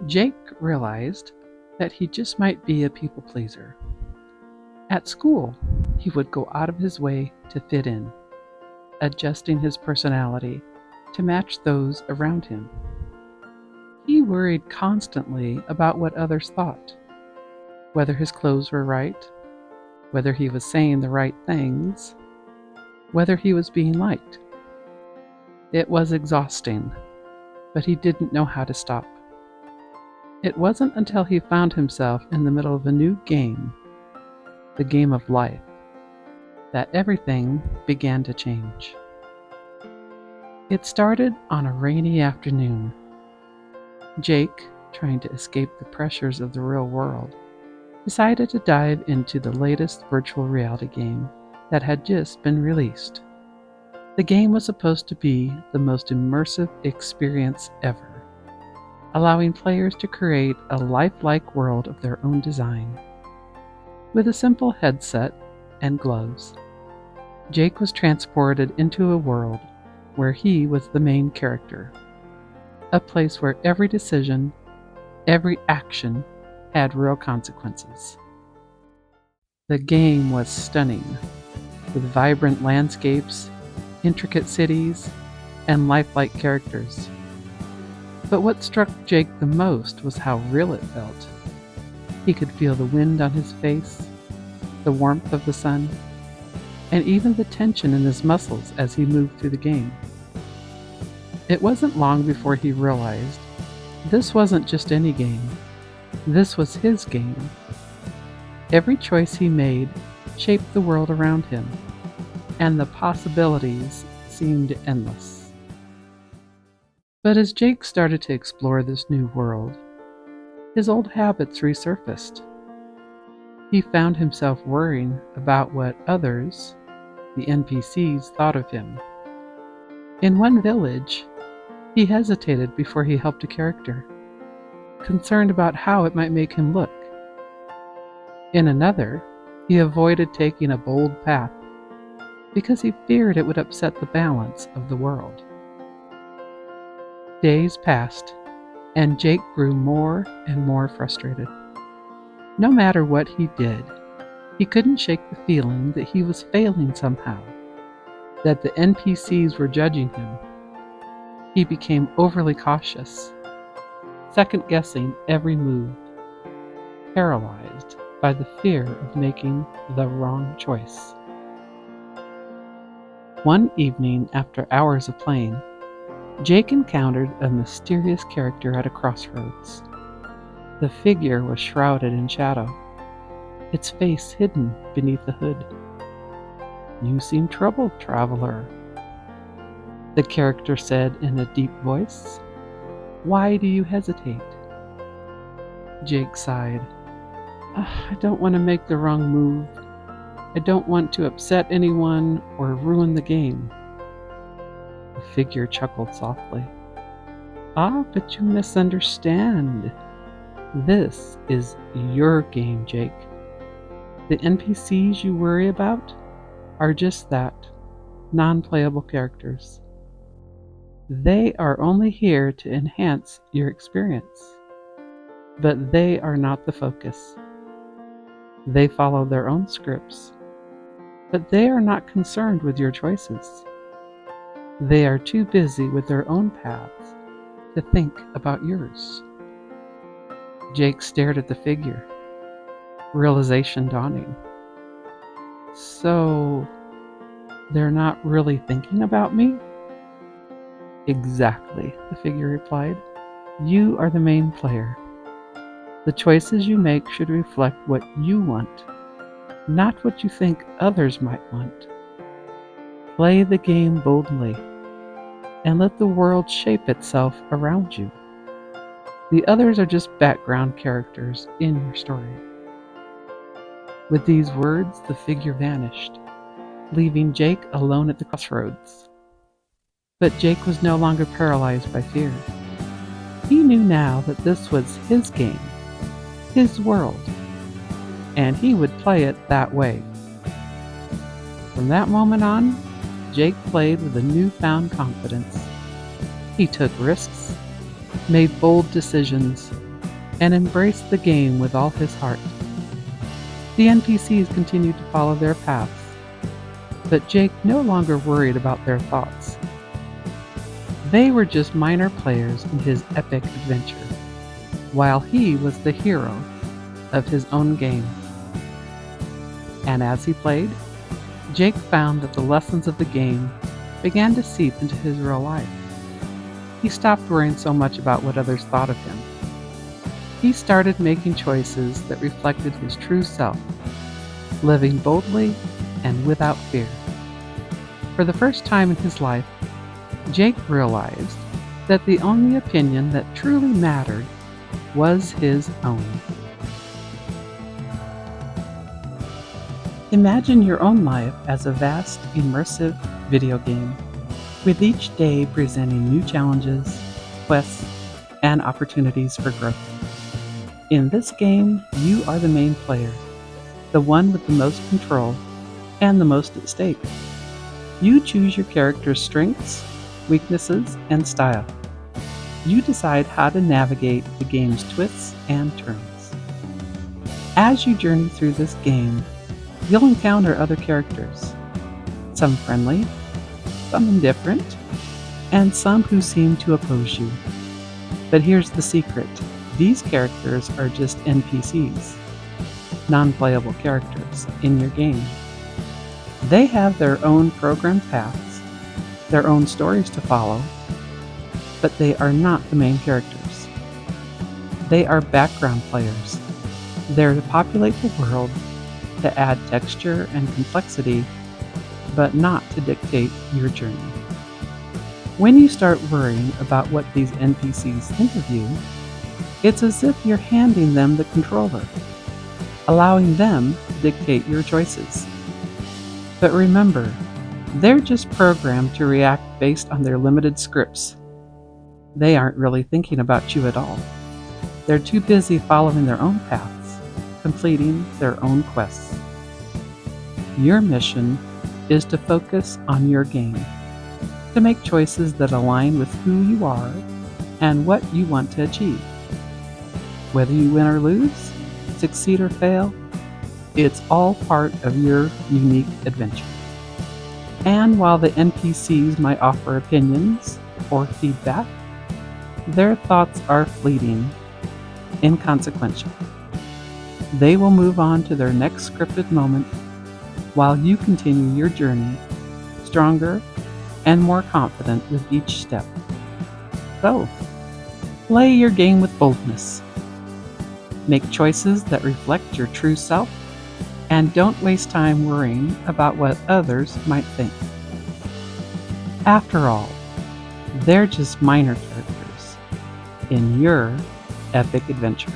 Jake realized that he just might be a people pleaser. At school, he would go out of his way to fit in, adjusting his personality to match those around him. He worried constantly about what others thought, whether his clothes were right, whether he was saying the right things, whether he was being liked. It was exhausting, but he didn't know how to stop. It wasn't until he found himself in the middle of a new game, the game of life, that everything began to change. It started on a rainy afternoon. Jake, trying to escape the pressures of the real world, decided to dive into the latest virtual reality game that had just been released. The game was supposed to be the most immersive experience ever, allowing players to create a lifelike world of their own design. With a simple headset and gloves, Jake was transported into a world where he was the main character, a place where every decision, every action had real consequences. The game was stunning, with vibrant landscapes, intricate cities, and lifelike characters. But what struck Jake the most was how real it felt. He could feel the wind on his face, the warmth of the sun, and even the tension in his muscles as he moved through the game. It wasn't long before he realized this wasn't just any game. This was his game. Every choice he made shaped the world around him, and the possibilities seemed endless. But as Jake started to explore this new world, his old habits resurfaced. He found himself worrying about what others, the NPCs, thought of him. In one village, he hesitated before he helped a character, concerned about how it might make him look. In another, he avoided taking a bold path because he feared it would upset the balance of the world. Days passed, and Jake grew more and more frustrated. No matter what he did, he couldn't shake the feeling that he was failing somehow, that the NPCs were judging him. He became overly cautious, second-guessing every move, paralyzed by the fear of making the wrong choice. One evening, after hours of playing, Jake encountered a mysterious character at a crossroads. The figure was shrouded in shadow, its face hidden beneath the hood. "You seem troubled, traveler," the character said in a deep voice. "Why do you hesitate?" Jake sighed. "I don't want to make the wrong move. I don't want to upset anyone or ruin the game." The figure chuckled softly. But you misunderstand. This is your game, Jake. The NPCs you worry about are just that, non-playable characters. They are only here to enhance your experience, but they are not the focus. They follow their own scripts, but they are not concerned with your choices. They are too busy with their own paths to think about yours. Jake stared at the figure, realization dawning. "So, they're not really thinking about me?" "Exactly," the figure replied. "You are the main player. The choices you make should reflect what you want, not what you think others might want. Play the game boldly, and let the world shape itself around you. The others are just background characters in your story." With these words, the figure vanished, leaving Jake alone at the crossroads. But Jake was no longer paralyzed by fear. He knew now that this was his game, his world, and he would play it that way. From that moment on, Jake played with a newfound confidence. He took risks, made bold decisions, and embraced the game with all his heart. The NPCs continued to follow their paths, but Jake no longer worried about their thoughts. They were just minor players in his epic adventure, while he was the hero of his own game. And as he played, Jake found that the lessons of the game began to seep into his real life. He stopped worrying so much about what others thought of him. He started making choices that reflected his true self, living boldly and without fear. For the first time in his life, Jake realized that the only opinion that truly mattered was his own. Imagine your own life as a vast, immersive video game, with each day presenting new challenges, quests, and opportunities for growth. In this game, you are the main player, the one with the most control and the most at stake. You choose your character's strengths, weaknesses, and style. You decide how to navigate the game's twists and turns. As you journey through this game, you'll encounter other characters, some friendly, some indifferent, and some who seem to oppose you. But here's the secret. These characters are just NPCs, non-playable characters in your game. They have their own programmed paths, their own stories to follow, but they are not the main characters. They are background players. They're to populate the world, to add texture and complexity, but not to dictate your journey. When you start worrying about what these NPCs think of you, it's as if you're handing them the controller, allowing them to dictate your choices. But remember, they're just programmed to react based on their limited scripts. They aren't really thinking about you at all. They're too busy following their own paths, completing their own quests. Your mission is to focus on your game, to make choices that align with who you are and what you want to achieve. Whether you win or lose, succeed or fail, it's all part of your unique adventure. And while the NPCs might offer opinions or feedback, their thoughts are fleeting, inconsequential. They will move on to their next scripted moment while you continue your journey, stronger and more confident with each step. So, play your game with boldness. Make choices that reflect your true self, and don't waste time worrying about what others might think. After all, they're just minor characters in your epic adventure.